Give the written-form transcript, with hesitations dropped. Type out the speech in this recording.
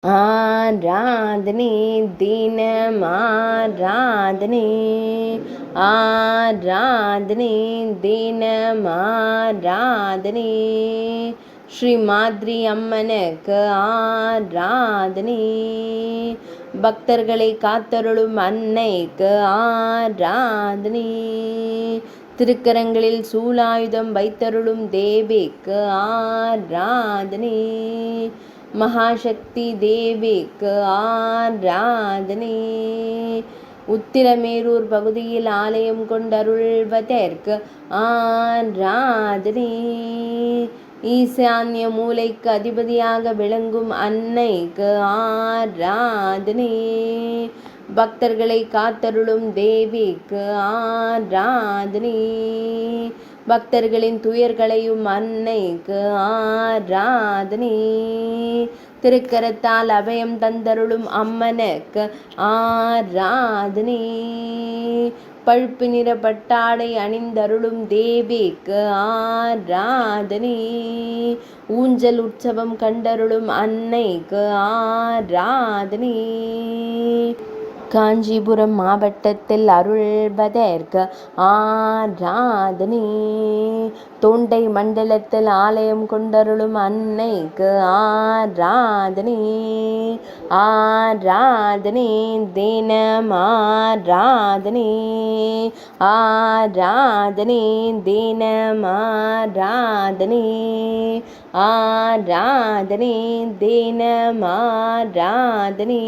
ஆராதனை தினம் ஆராதனை, ஆராதனை தினம் ஆராதனை, ஸ்ரீ மாத்ரி அம்மனுக்கு ஆராதனை, பக்தர்களை காத்தருளும் அன்னைக்கு ஆராதனை, திருக்கரங்களில் சூலாயுதம் வைத்தருளும் தேவிக்கு ஆராதனை, மகாசக்தி தேவிக்கு ஆராதனை, உத்திரமேரூர் பகுதியில் ஆலயம் கொண்டருள்வதற்கு ஆராதனை, ஈசான்ய மூலைக்கு அதிபதியாக விளங்கும் அன்னைக்கு ஆராதனை, பக்தர்களை காத்தருளும் தேவிக்கு ஆராதனை, பக்தர்களின் துயர்களையும் அன்னைக்கு ஆராதனை, திருக்கரத்தால் அபயம் தந்தருளும் அம்மனுக்கு ஆராதனை, பழுப்பு நிற பட்டாடை அணிந்தருளும் தேவிக்கு ஆராதனை, ஊஞ்சல் உற்சவம் கண்டருளும் அன்னைக்கு ஆராதனை, காஞ்சிபுரம் மாவட்டத்தில் அருள்வதற்கு ஆராதனை, தொண்டை மண்டலத்தில் ஆலயம் கொண்டருளும் அன்னைக்கு ஆராதனை, ஆராதனை தினம் ஆராதனை, ஆராதனை தினம் ஆராதனை, ஆராதனை தினம் ஆராதனை.